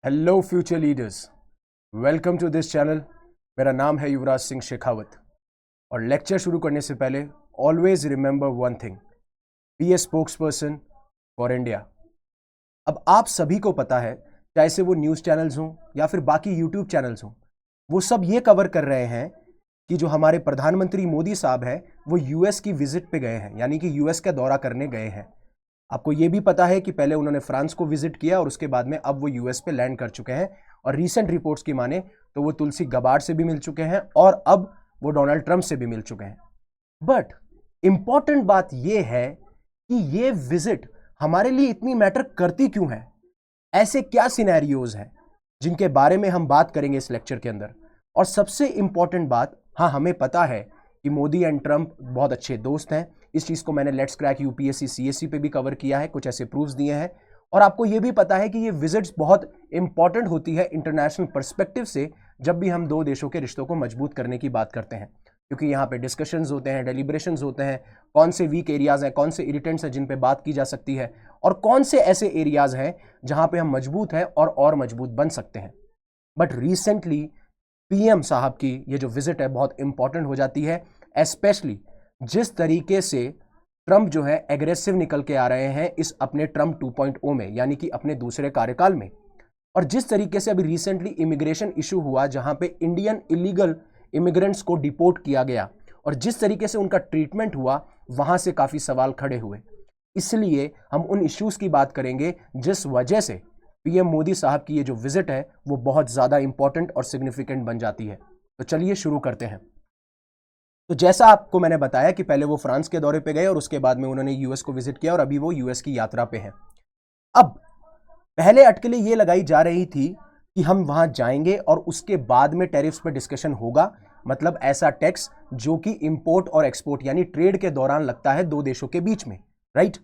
Hello future leaders, welcome to this channel. मेरा नाम है युवराज सिंह शेखावत और लेक्चर शुरू करने से पहले always remember one thing, be a spokesperson for India. अब आप सभी को पता है, चाहे से वो न्यूज़ चैनल्स हों या फिर बाकी यूट्यूब चैनल्स हों, वो सब ये कवर कर रहे हैं कि जो हमारे प्रधानमंत्री मोदी साहब हैं वो यूएस की विजिट पे गए हैं, यानी कि यूएस का दौरा करने गए हैं। आपको ये भी पता है कि पहले उन्होंने फ्रांस को विजिट किया और उसके बाद में अब वो यूएस पे लैंड कर चुके हैं और रीसेंट रिपोर्ट्स की माने तो वो तुलसी गबार्ड से भी मिल चुके हैं और अब वो डोनाल्ड ट्रंप से भी मिल चुके हैं। बट इंपॉर्टेंट बात ये है कि ये विजिट हमारे लिए इतनी मैटर करती क्यों है, ऐसे क्या सिनेरियोज हैं जिनके बारे में हम बात करेंगे इस लेक्चर के अंदर। और सबसे इंपॉर्टेंट बात, हाँ हमें पता है कि मोदी एंड ट्रंप बहुत अच्छे दोस्त हैं। इस चीज़ को मैंने लेट्स क्रैक यूपीएससी सीएससी पे भी कवर किया है, कुछ ऐसे प्रूफ्स दिए हैं। और आपको ये भी पता है कि ये विजिट्स बहुत इंपॉर्टेंट होती है इंटरनेशनल पर्सपेक्टिव से, जब भी हम दो देशों के रिश्तों को मजबूत करने की बात करते हैं, क्योंकि यहाँ पे डिस्कशंस होते हैं, डेलिब्रेशंस होते हैं, कौन से वीक एरियाज हैं, कौन से इरिटेंट्स हैं जिन पे बात की जा सकती है और कौन से ऐसे एरियाज हैं जहाँ पे हम मजबूत हैं और मजबूत बन सकते हैं। बट रिसेंटली पीएम साहब की ये जो विजिट है बहुत इंपॉर्टेंट हो जाती है, स्पेशली जिस तरीके से ट्रंप जो है एग्रेसिव निकल के आ रहे हैं इस अपने ट्रंप 2.0 में, यानी कि अपने दूसरे कार्यकाल में। और जिस तरीके से अभी रिसेंटली इमिग्रेशन इशू हुआ जहां पे इंडियन इलीगल इमिग्रेंट्स को डिपोर्ट किया गया और जिस तरीके से उनका ट्रीटमेंट हुआ, वहां से काफी सवाल खड़े हुए। इसलिए हम उन इश्यूज की बात करेंगे जिस वजह से पीएम मोदी साहब की ये जो विजिट है वो बहुत ज्यादा इंपॉर्टेंट और सिग्निफिकेंट बन जाती है। तो चलिए शुरू करते हैं। तो जैसा आपको मैंने बताया कि पहले वो फ्रांस के दौरे पे गए और उसके बाद में उन्होंने यूएस को विजिट किया और अभी वो यूएस की यात्रा पे हैं। अब पहले अटकलें ये लगाई जा रही थी कि हम वहां जाएंगे और उसके बाद में टैरिफ्स पे डिस्कशन होगा, मतलब ऐसा टैक्स जो कि इंपोर्ट और एक्सपोर्ट यानी ट्रेड के दौरान लगता है दो देशों के बीच में, राइट,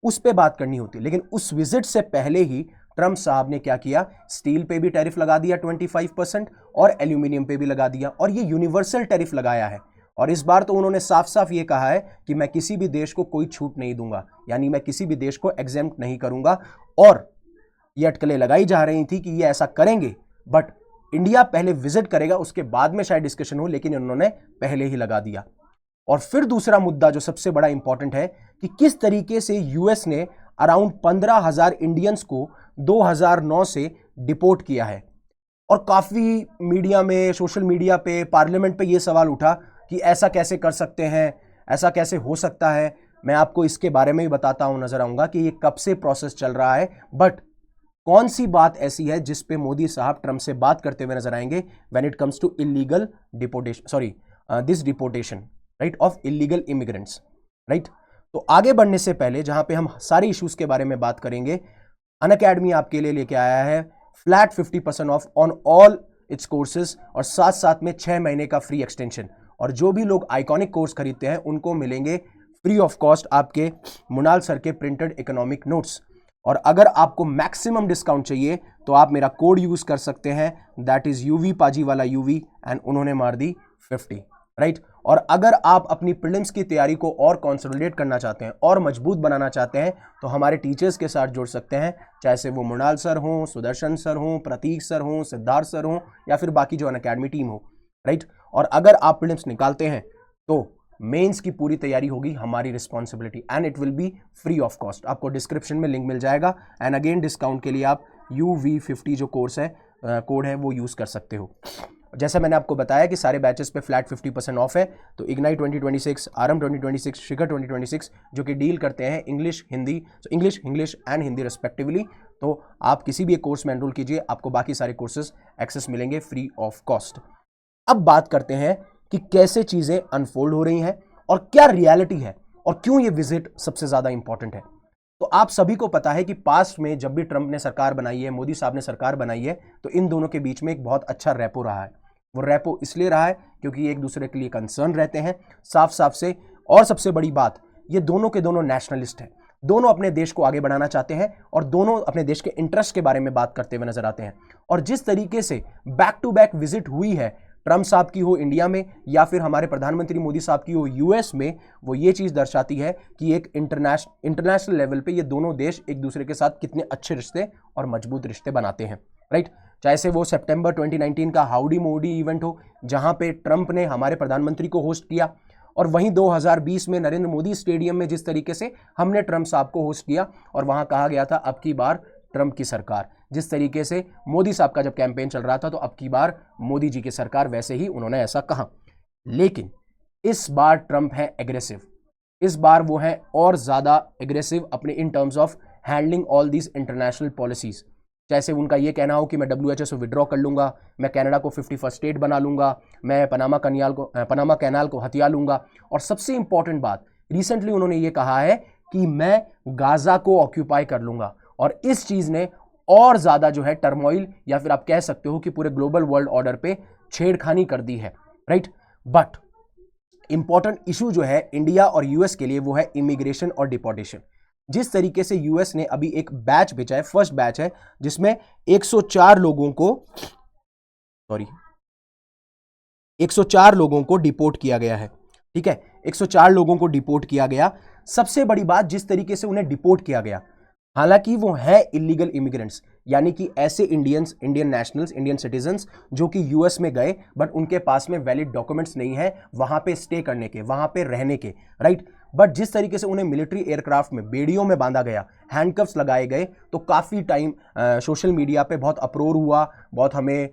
उस पे बात करनी होती। लेकिन उस विजिट से पहले ही ट्रंप साहब ने क्या किया, स्टील पे भी टैरिफ लगा दिया 25% और एल्यूमिनियम पे भी लगा दिया, और ये यूनिवर्सल टैरिफ लगाया है। और इस बार तो उन्होंने साफ साफ ये कहा है कि मैं किसी भी देश को कोई छूट नहीं दूंगा, यानी मैं किसी भी देश को एग्जेम्प्ट नहीं करूंगा। और ये अटकलें लगाई जा रही थी कि ये ऐसा करेंगे, बट इंडिया पहले विजिट करेगा उसके बाद में शायद डिस्कशन हो, लेकिन उन्होंने पहले ही लगा दिया। और फिर दूसरा मुद्दा जो सबसे बड़ा इंपॉर्टेंट है कि किस तरीके से यूएस ने अराउंड 15,000 इंडियंस को 2009 से डिपोर्ट किया है। और काफी मीडिया में, सोशल मीडिया पे, पार्लियामेंट पे ये सवाल उठा कि ऐसा कैसे कर सकते हैं, ऐसा कैसे हो सकता है। मैं आपको इसके बारे में भी बताता हूं, नजर आऊंगा कि ये कब से प्रोसेस चल रहा है, बट कौन सी बात ऐसी है जिस पे मोदी साहब ट्रंप से बात करते हुए नजर आएंगे when it comes to illegal deportation, this deportation, right, of illegal immigrants, right. तो आगे बढ़ने से पहले जहां पे हम सारे इश्यूज के बारे में बात करेंगे, अनअकैडमी आपके लिए लेके आया है flat 50% of on all it's courses और साथ साथ में 6 महीने का फ्री एक्सटेंशन। और जो भी लोग आइकॉनिक कोर्स खरीदते हैं उनको मिलेंगे फ्री ऑफ कॉस्ट आपके मुनाल सर के प्रिंटेड इकोनॉमिक नोट्स। और अगर आपको मैक्सिमम डिस्काउंट चाहिए तो आप मेरा कोड यूज कर सकते हैं, दैट इज यूवी पाजी वाला यूवी, एंड उन्होंने मार दी 50, राइट। और अगर आप अपनी प्रीलिम्स की तैयारी को और कंसोलिडेट करना चाहते हैं और मजबूत बनाना चाहते हैं तो हमारे टीचर्स के साथ जुड़ सकते हैं, चाहे से वो मृणाल सर हों, सुदर्शन सर हों, प्रतीक सर हों, सिद्धार्थ सर हों या फिर बाकी जो अनअकैडमी टीम हो, राइट। और अगर आप प्रीलिम्स निकालते हैं तो मेंस की पूरी तैयारी होगी हमारी responsibility, and it will be free of cost. आपको डिस्क्रिप्शन में लिंक मिल जाएगा, एंड अगेन डिस्काउंट के लिए आप UV50 जो कोर्स है, कोड है, वो यूज कर सकते हो। जैसा मैंने आपको बताया कि सारे बैचेस पे फ्लैट 50% ऑफ है। तो इग्नाइट 2026, आरएम 2026, शिखर 2026 जो कि डील करते हैं इंग्लिश हिंदी, तो इंग्लिश एंड हिंदी रिस्पेक्टिवली, तो आप किसी भी एक कोर्स में एनरोल कीजिए, आपको बाकी सारे कोर्सेज एक्सेस मिलेंगे फ्री ऑफ कॉस्ट। अब बात करते हैं कि कैसे चीजें अनफोल्ड हो रही हैं और क्या रियलिटी है और क्यों ये विजिट सबसे ज्यादा इंपॉर्टेंट है। तो आप सभी को पता है कि पास्ट में जब भी ट्रंप ने सरकार बनाई है, मोदी साहब ने सरकार बनाई है, तो इन दोनों के बीच में एक बहुत अच्छा रेपो रहा है। वो रेपो इसलिए रहा है क्योंकि ये एक दूसरे के लिए कंसर्न रहते हैं साफ साफ से। और सबसे बड़ी बात, ये दोनों के दोनों नेशनलिस्ट हैं, दोनों अपने देश को आगे बढ़ाना चाहते हैं और दोनों अपने देश के इंटरेस्ट के बारे में बात करते हुए नजर आते हैं। और जिस तरीके से बैक टू बैक विजिट हुई है, ट्रंप साहब की हो इंडिया में या फिर हमारे प्रधानमंत्री मोदी साहब की हो यूएस में, वो ये चीज दर्शाती है कि एक इंटरनेशनल लेवल पे ये दोनों देश एक दूसरे के साथ कितने अच्छे रिश्ते और मजबूत रिश्ते बनाते हैं। राइट। चाहे से वो सितंबर 2019 का हाउडी मोडी इवेंट हो जहां पे ट्रंप ने हमारे प्रधानमंत्री को होस्ट किया, और वहीं 2020 में नरेंद्र मोदी स्टेडियम में जिस तरीके से हमने ट्रंप साहब को होस्ट किया और वहां कहा गया था अब की बार ट्रंप की सरकार, जिस तरीके से मोदी साहब का जब कैंपेन चल रहा था तो अब की बार मोदी जी की सरकार, वैसे ही उन्होंने ऐसा कहा। लेकिन इस बार ट्रंप है एग्रेसिव, इस बार वो है और ज्यादा एग्रेसिव अपने in terms of handling all these international policies. जैसे उनका ये कहना हो कि मैं WHO से विड्रॉ कर लूंगा, मैं कनाडा को 51st स्टेट बना लूंगा, मैं पनामा कैनाल को हथिया लूंगा, और सबसे इंपॉर्टेंट बात रिसेंटली उन्होंने ये कहा है कि मैं गाजा को ऑक्यूपाई कर लूंगा। और इस चीज ने और ज्यादा जो है टर्मोइल, या फिर आप कह सकते हो कि पूरे ग्लोबल वर्ल्ड ऑर्डर पे छेड़खानी कर दी है, राइट। बट इंपॉर्टेंट इशू जो है इंडिया और यूएस के लिए वो है इमिग्रेशन और डिपोर्टेशन। जिस तरीके से यूएस ने अभी एक बैच भेजा है, फर्स्ट बैच है, जिसमें 104 लोगों को डिपोर्ट किया गया है, ठीक है, 104 लोगों को डिपोर्ट किया गया। सबसे बड़ी बात जिस तरीके से उन्हें डिपोर्ट किया गया, हालांकि वो है इलीगल इमिग्रेंट्स, यानी कि ऐसे इंडियन नेशनल्स, इंडियन सिटीजन्स जो कि यूएस में गए बट उनके पास में वैलिड डॉक्यूमेंट्स नहीं है वहां पे स्टे करने के, वहां पे रहने के, राइट। बट जिस तरीके से उन्हें मिलिट्री एयरक्राफ्ट में बेड़ियों में बांधा गया, हैंडकफ्स लगाए गए, तो काफी टाइम सोशल मीडिया पे बहुत अप्रोर हुआ, बहुत हमें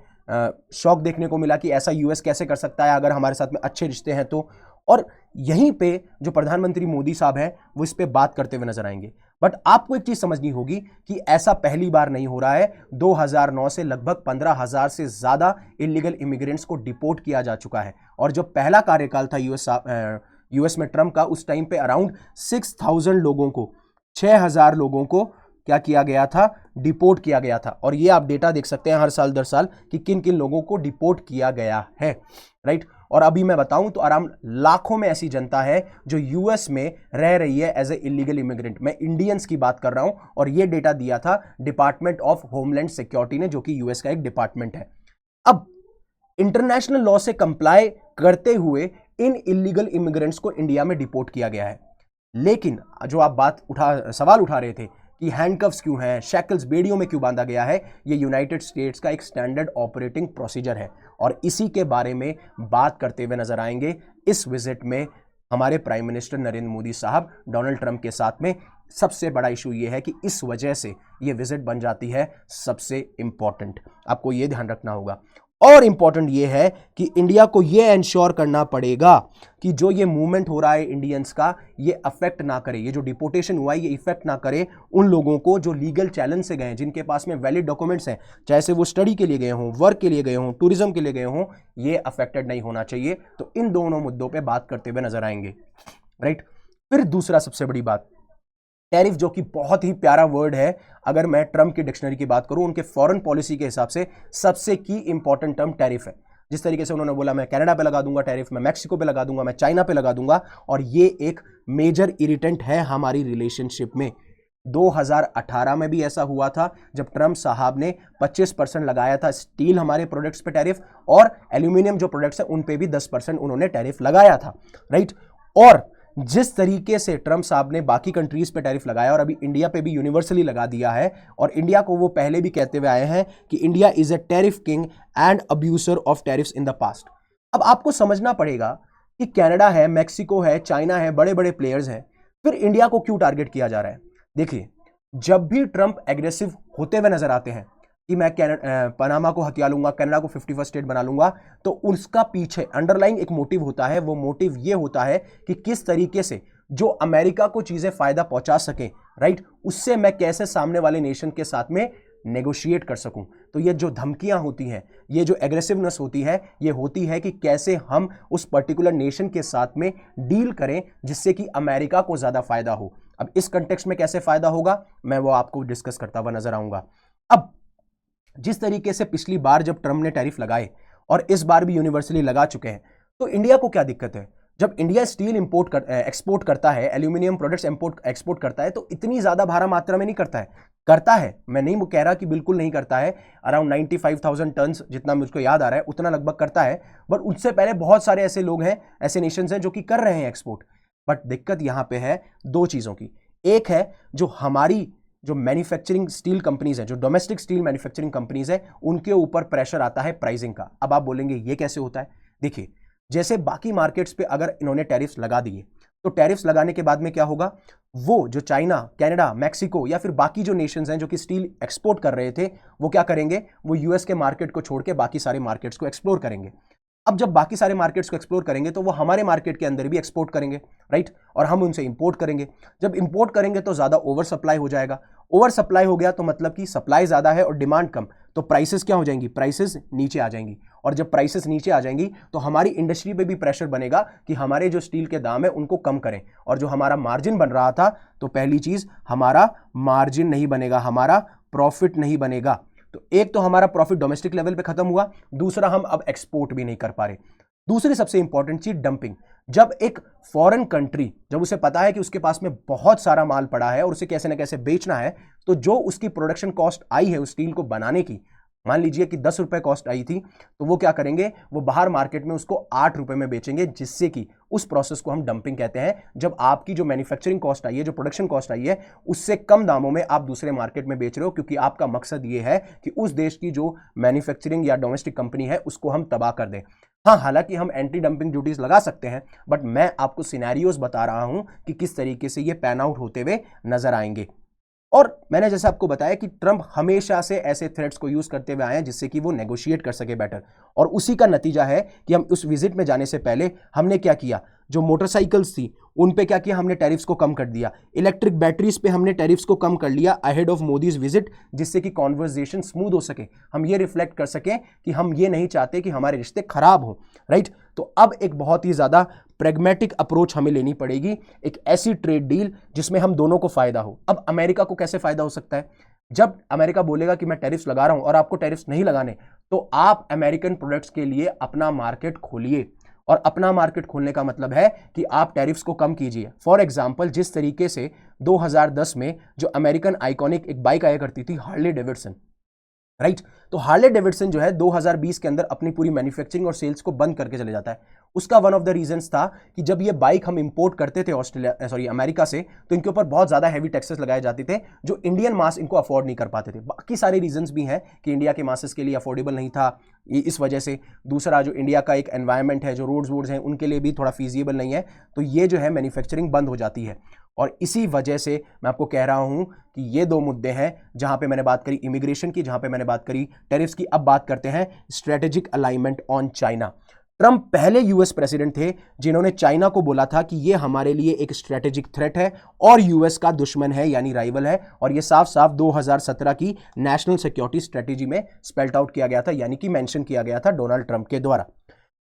शौक देखने को मिला कि ऐसा यूएस कैसे कर सकता है अगर हमारे साथ में अच्छे रिश्ते हैं तो। और यहीं पे जो प्रधानमंत्री मोदी साहब हैं वो इस पे बात करते हुए नजर आएंगे। बट आपको एक चीज समझनी होगी कि ऐसा पहली बार नहीं हो रहा है। 2009 से लगभग 15,000 से ज्यादा इलीगल इमिग्रेंट्स को डिपोर्ट किया जा चुका है। और जो पहला कार्यकाल था यूएस में ट्रंप का, उस टाइम पे अराउंड 6,000 लोगों को, 6,000 लोगों को क्या किया गया था, डिपोर्ट किया गया था। और ये आप डेटा देख सकते हैं हर साल दर साल कि किन किन लोगों को डिपोर्ट किया गया है, राइट। और अभी मैं बताऊं तो अराउंड लाखों में ऐसी जनता है जो यूएस में रह रही है एज ए इलीगल इमिग्रेंट। मैं इंडियंस की बात कर रहा हूं, और ये डेटा दिया था डिपार्टमेंट ऑफ होमलैंड सिक्योरिटी ने, जो कि यूएस का एक डिपार्टमेंट है। अब इंटरनेशनल लॉ से कंप्लाई करते हुए इन इलीगल इमिग्रेंट्स को इंडिया में डिपोर्ट किया गया है। लेकिन जो आप सवाल उठा रहे थे कि हैंडकफ्स क्यों हैं, शैकल्स, बेड़ियों में क्यों बांधा गया है, ये यूनाइटेड स्टेट्स का एक स्टैंडर्ड ऑपरेटिंग प्रोसीजर है। और इसी के बारे में बात करते हुए नजर आएंगे इस विजिट में हमारे प्राइम मिनिस्टर नरेंद्र मोदी साहब डोनाल्ड ट्रंप के साथ में। सबसे बड़ा इशू ये है कि इस वजह से ये विजिट बन जाती है सबसे इंपॉर्टेंट, आपको ये ध्यान रखना होगा। और इंपॉर्टेंट ये है कि इंडिया को ये एंश्योर करना पड़ेगा कि जो ये मूवमेंट हो रहा है इंडियंस का, ये अफेक्ट ना करे, ये जो डिपोर्टेशन हुआ है ये इफेक्ट ना करे उन लोगों को जो लीगल चैलेंज से गए हैं, जिनके पास में वैलिड डॉक्यूमेंट्स हैं, चाहे से वो स्टडी के लिए गए हों, वर्क के लिए गए हों, टूरिज्म के लिए गए हों, ये अफेक्टेड नहीं होना चाहिए। तो इन दोनों मुद्दों पर बात करते हुए नजर आएंगे, राइट। फिर दूसरा सबसे बड़ी बात, टैरिफ, जो कि बहुत ही प्यारा वर्ड है। अगर मैं ट्रंप की डिक्शनरी की बात करूं, उनके फॉरेन पॉलिसी के हिसाब से सबसे की इंपॉर्टेंट टर्म टैरिफ है। जिस तरीके से उन्होंने बोला मैं कनाडा पे लगा दूंगा टैरिफ, मैं मैक्सिको पे लगा दूंगा, मैं चाइना पे लगा दूंगा, और ये एक मेजर इरिटेंट है हमारी रिलेशनशिप में। 2018 में भी ऐसा हुआ था जब ट्रंप साहब ने 25% लगाया था स्टील हमारे प्रोडक्ट्स पे टैरिफ, और एल्यूमिनियम जो प्रोडक्ट्स हैं उन पे भी 10% उन्होंने टैरिफ लगाया था, राइट। और जिस तरीके से ट्रंप साहब ने बाकी कंट्रीज पे टैरिफ लगाया और अभी इंडिया पे भी यूनिवर्सली लगा दिया है, और इंडिया को वो पहले भी कहते हुए आए हैं कि India is a tariff king and abuser of tariffs in the past. अब आपको समझना पड़ेगा कि कनाडा है, मैक्सिको है, चाइना है, बड़े बड़े प्लेयर्स हैं, फिर इंडिया को क्यों टारगेट किया जा रहा है। देखिए, जब भी ट्रंप एग्रेसिव होते हुए नजर आते हैं कि मैं पनामा को हथिया लूंगा, कनाडा को 51st स्टेट बना लूंगा, तो उसका पीछे अंडरलाइंग एक मोटिव होता है। वो मोटिव ये होता है कि किस तरीके से जो अमेरिका को चीजें फायदा पहुंचा सके, राइट, उससे मैं कैसे सामने वाले नेशन के साथ में नेगोशिएट कर सकूं। तो ये जो धमकियां होती हैं, ये जो एग्रेसिवनेस होती है, ये होती है कि कैसे हम उस पर्टिकुलर नेशन के साथ में डील करें जिससे कि अमेरिका को ज्यादा फायदा हो। अब इस कंटेक्स्ट में कैसे फायदा होगा, मैं वो आपको डिस्कस करता हुआ नजर आऊंगा। अब जिस तरीके से पिछली बार जब ट्रंप ने टैरिफ लगाए और इस बार भी यूनिवर्सली लगा चुके हैं, तो इंडिया को क्या दिक्कत है। जब इंडिया स्टील एक्सपोर्ट करता है, एल्यूमिनियम प्रोडक्ट्स एक्सपोर्ट करता है, तो इतनी ज्यादा भारी मात्रा में नहीं करता है। मैं नहीं कह रहा कि बिल्कुल नहीं करता है, अराउंड 95,000 टन जितना मुझको याद आ रहा है उतना लगभग करता है। बट उससे पहले बहुत सारे ऐसे लोग हैं, ऐसे नेशंस हैं जो कि कर रहे हैं एक्सपोर्ट। बट दिक्कत यहां पे है दो चीजों की। एक है जो हमारी जो मैन्युफैक्चरिंग स्टील कंपनीज है, जो डोमेस्टिक स्टील मैन्युफैक्चरिंग कंपनीज है, उनके ऊपर प्रेशर आता है प्राइसिंग का। अब आप बोलेंगे ये कैसे होता है? देखिए, जैसे बाकी मार्केट्स पे अगर इन्होंने टैरिफ्स लगा दिए, तो टैरिफ्स लगाने के बाद में क्या होगा, वो जो चाइना, कनाडा, मैक्सिको या फिर बाकी जो नेशंस हैं जो कि स्टील एक्सपोर्ट कर रहे थे, वो क्या करेंगे, वो यूएस के मार्केट को छोड़ के बाकी सारे मार्केट्स को एक्सप्लोर करेंगे। अब जब बाकी सारे मार्केट्स को एक्सप्लोर करेंगे तो वो हमारे मार्केट के अंदर भी एक्सपोर्ट करेंगे, राइट, और हम उनसे इंपोर्ट करेंगे। जब इंपोर्ट करेंगे तो ज्यादा ओवर सप्लाई हो जाएगा। ओवर सप्लाई हो गया तो मतलब कि सप्लाई ज्यादा है और डिमांड कम, तो प्राइसेस क्या हो जाएंगी, प्राइसेस नीचे आ जाएंगी। और जब प्राइसेस नीचे आ जाएंगी तो हमारी इंडस्ट्री पे भी प्रेशर बनेगा कि हमारे जो स्टील के दाम है उनको कम करें, और जो हमारा मार्जिन बन रहा था, तो पहली चीज हमारा मार्जिन नहीं बनेगा, हमारा प्रॉफिट नहीं बनेगा। तो एक तो हमारा प्रॉफिट डोमेस्टिक लेवल पे खत्म हुआ, दूसरा हम अब एक्सपोर्ट भी नहीं कर पा रहे। दूसरी सबसे इंपॉर्टेंट चीज डंपिंग। जब एक फॉरेन कंट्री, जब उसे पता है कि उसके पास में बहुत सारा माल पड़ा है और उसे कैसे ना कैसे बेचना है, तो जो उसकी प्रोडक्शन कॉस्ट आई है उस स्टील को बनाने की, मान लीजिए कि 10 रुपए कॉस्ट आई थी, तो वो क्या करेंगे, वो बाहर मार्केट में उसको 8 रुपए में बेचेंगे, जिससे कि उस प्रोसेस को हम डंपिंग कहते हैं। जब आपकी जो मैन्युफैक्चरिंग कॉस्ट आई है, जो प्रोडक्शन कॉस्ट आई है, उससे कम दामों में आप दूसरे मार्केट में बेच रहे हो, क्योंकि आपका मकसद ये है कि उस देश की जो मैन्युफैक्चरिंग या डोमेस्टिक कंपनी है उसको हम तबाह कर दें। हाँ, हालांकि हम एंटी डंपिंग ड्यूटीज लगा सकते हैं, बट मैं आपको सिनेरियोज बता रहा हूं कि किस तरीके से ये पैन आउट होते हुए नजर आएंगे। और मैंने जैसे आपको बताया कि ट्रंप हमेशा से ऐसे थ्रेट्स को यूज करते हुए आए हैं जिससे कि वो नेगोशिएट कर सके बेटर, और उसी का नतीजा है कि हम उस विजिट में जाने से पहले हमने क्या किया, जो मोटरसाइकिल्स थी उन पे क्या किया, हमने टैरिफ्स को कम कर दिया। इलेक्ट्रिक बैटरीज पे हमने टैरिफ्स को कम कर लिया अहेड ऑफ मोदीज विजिट, जिससे कि कॉन्वर्सेशन स्मूथ हो सके, हम ये रिफ्लेक्ट कर सकें कि हम ये नहीं चाहते कि हमारे रिश्ते खराब हो, राइट। तो अब एक बहुत ही ज्यादा प्रेगमेटिक अप्रोच हमें लेनी पड़ेगी, एक ऐसी ट्रेड डील जिसमें हम दोनों को फायदा हो। अब अमेरिका को कैसे फायदा हो सकता है? जब अमेरिका बोलेगा कि मैं टैरिफ्स लगा रहा हूं और आपको टैरिफ्स नहीं लगाने, तो आप अमेरिकन प्रोडक्ट्स के लिए अपना मार्केट खोलिए, और अपना मार्केट खोलने का मतलब है कि आप टैरिफ्स को कम कीजिए। फॉर एग्जांपल, जिस तरीके से 2010 में जो अमेरिकन आइकॉनिक एक बाइक आया करती थी, हार्ले डेविडसन, राइट, तो हार्ले डेविडसन जो है 2020 के अंदर अपनी पूरी मैन्युफैक्चरिंग और सेल्स को बंद करके चले जाता है। उसका वन ऑफ द रीजंस था कि जब ये बाइक हम इंपोर्ट करते थे अमेरिका से, तो इनके ऊपर बहुत ज्यादा हैवी टैक्सेस लगाए जाते थे, जो इंडियन मास इनको अफोर्ड नहीं कर पाते थे। बाकी सारे रीजंस भी हैं कि इंडिया के मासेस के लिए अफोर्डेबल नहीं था, इस वजह से। दूसरा, जो इंडिया का एक एनवायरमेंट है, जो रोड्स हैं, उनके लिए भी थोड़ा फीजिबल नहीं है, तो ये जो है मैन्युफैक्चरिंग बंद हो जाती है। और इसी वजह से मैं आपको कह रहा हूं कि ये दो मुद्दे हैं, जहां पे मैंने बात करी इमिग्रेशन की, जहां पे मैंने बात करी टैरिफ्स की। अब बात करते हैं strategic alignment on China. Trump पहले यूएस प्रेसिडेंट थे जिन्होंने चाइना को बोला था कि ये हमारे लिए एक स्ट्रेटेजिक थ्रेट है और यूएस का दुश्मन है, यानी राइवल है, और ये साफ साफ 2017 की नेशनल सिक्योरिटी स्ट्रेटेजी में स्पेल्ट आउट किया गया था, यानी कि मेंशन किया गया था डोनाल्ड ट्रंप के द्वारा।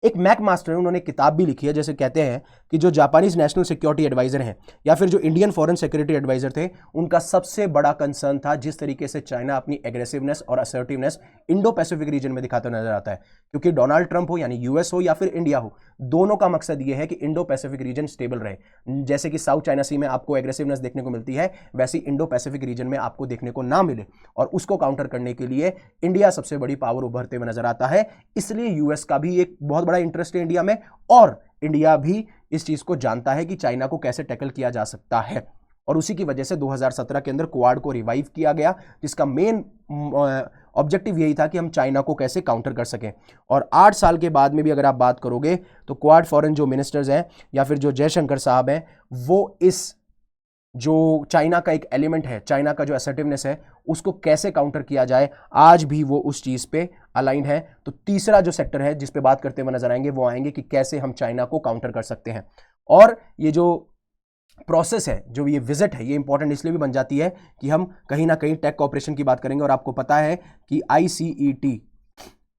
एक मैक मास्टर है, उन्होंने किताब भी लिखी है, जैसे कहते हैं कि जो जापानीज नेशनल सिक्योरिटी एडवाइजर हैं या फिर जो इंडियन फॉरेन सिक्योरिटी एडवाइजर थे, उनका सबसे बड़ा कंसर्न था जिस तरीके से चाइना अपनी एग्रेसिवनेस और असर्टिवनेस इंडो पैसिफिक रीजन में दिखाता नजर आता है। क्योंकि डोनाल्ड ट्रंप हो, यानी यूएस हो या फिर इंडिया हो, दोनों का मकसद यह है कि इंडो पैसिफिक रीजन स्टेबल रहे। जैसे कि साउथ चाइना सी में आपको एग्रेसिवनेस देखने को मिलती है, वैसी इंडो पैसिफिक रीजन में आपको देखने को ना मिले, और उसको काउंटर करने के लिए इंडिया सबसे बड़ी पावर उभरते हुए नजर आता है। इसलिए यूएस का भी एक बहुत बड़ा इंटरेस्ट है इंडिया में, और इंडिया भी इस चीज को जानता है कि चाइना को कैसे टैकल किया जा सकता है। और उसी की वजह से 2017 के अंदर क्वाड को रिवाइव किया गया, जिसका मेन ऑब्जेक्टिव यही था कि हम चाइना को कैसे काउंटर कर सकें। और 8 साल के बाद में भी अगर आप बात करोगे तो क्वाड फॉरेन जो मिनिस्टर्स हैं या फिर जो जयशंकर साहब हैं, वो इस जो चाइना का एक एलिमेंट है, चाइना का जो असर्टिवनेस है, उसको कैसे काउंटर किया जाए, आज भी वो उस चीज पे अलाइन है। तो तीसरा जो सेक्टर है जिस पे बात करते हुए नजर आएंगे, वो आएंगे कि कैसे हम चाइना को काउंटर कर सकते हैं। और ये जो प्रोसेस है, जो ये विजिट है, ये इंपॉर्टेंट इसलिए भी बन जाती है कि हम कहीं ना कहीं टेक कॉपरेशन की बात करेंगे। और आपको पता है कि आईसीईटी,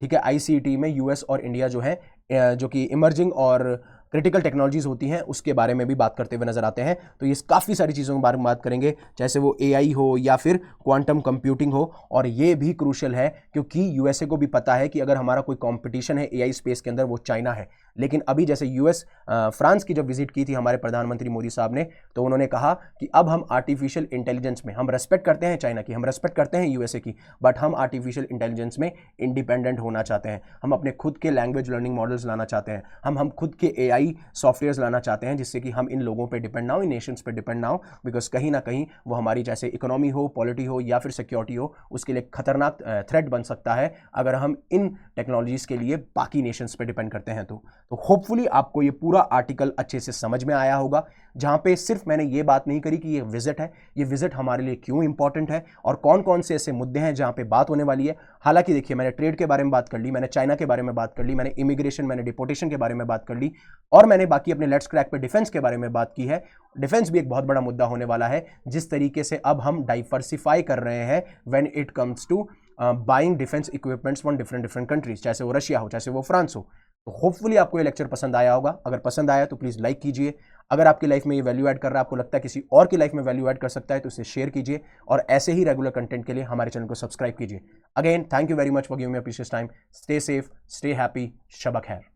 ठीक है, आईसीईटी में यूएस और इंडिया जो है, जो कि इमर्जिंग और क्रिटिकल टेक्नोलॉजीज होती हैं, उसके बारे में भी बात करते हुए नजर आते हैं। तो ये काफ़ी सारी चीज़ों के बारे में बात करेंगे, जैसे वो एआई हो या फिर क्वांटम कंप्यूटिंग हो। और ये भी क्रूशियल है क्योंकि यूएसए को भी पता है कि अगर हमारा कोई कंपटीशन है एआई स्पेस के अंदर, वो चाइना है। लेकिन अभी जैसे यूएस फ्रांस की जब विजिट की थी हमारे प्रधानमंत्री मोदी साहब ने, तो उन्होंने कहा कि अब हम आर्टिफिशियल इंटेलिजेंस में, हम रेस्पेक्ट करते हैं चाइना की, हम रेस्पेक्ट करते हैं यूएसए की, बट हम आर्टिफिशियल इंटेलिजेंस में इंडिपेंडेंट होना चाहते हैं। हम अपने खुद के लैंग्वेज लर्निंग मॉडल्स लाना चाहते हैं, हम खुद के एआई सॉफ्टवेयर्स लाना चाहते हैं, जिससे कि हम इन लोगों पे डिपेंड ना हो, इन नेशंस पे डिपेंड ना हो, बिकॉज कहीं ना कहीं वो हमारी जैसे इकोनॉमी हो, पॉलिटी हो या फिर सिक्योरिटी हो, उसके लिए खतरनाक थ्रेट बन सकता है अगर हम इन टेक्नोलॉजीज के लिए बाकी नेशंस पे डिपेंड करते हैं। तो होपफुली आपको ये पूरा आर्टिकल अच्छे से समझ में आया होगा, जहां पे सिर्फ मैंने ये बात नहीं करी कि ये विजिट है, ये विजिट हमारे लिए क्यों इंपॉर्टेंट है और कौन कौन से ऐसे मुद्दे हैं जहां पे बात होने वाली है। हालांकि देखिए, मैंने ट्रेड के बारे में बात कर ली, मैंने चाइना के बारे में बात कर ली, मैंने इमिग्रेशन, मैंने डिपोर्टेशन के बारे में बात कर ली, और मैंने बाकी अपने लेट्स क्रैक पे डिफेंस के बारे में बात की है। डिफेंस भी एक बहुत बड़ा मुद्दा होने वाला है, जिस तरीके से अब हम डाइवर्सिफाई कर रहे हैं when it comes to buying defence equipments from different countries, चाहे वो रशिया हो, चाहे वो फ्रांस हो। तो होपफुली आपको ये लेक्चर पसंद आया होगा। अगर पसंद आया तो प्लीज़ लाइक कीजिए। अगर आपकी लाइफ में ये वैल्यू ऐड कर रहा है, आपको लगता है किसी और की लाइफ में वैल्यू ऐड कर सकता है, तो इसे शेयर कीजिए और ऐसे ही रेगुलर कंटेंट के लिए हमारे चैनल को सब्सक्राइब कीजिए। Again thank you very much for giving me a precious time. Stay safe, stay happy, शब खैर।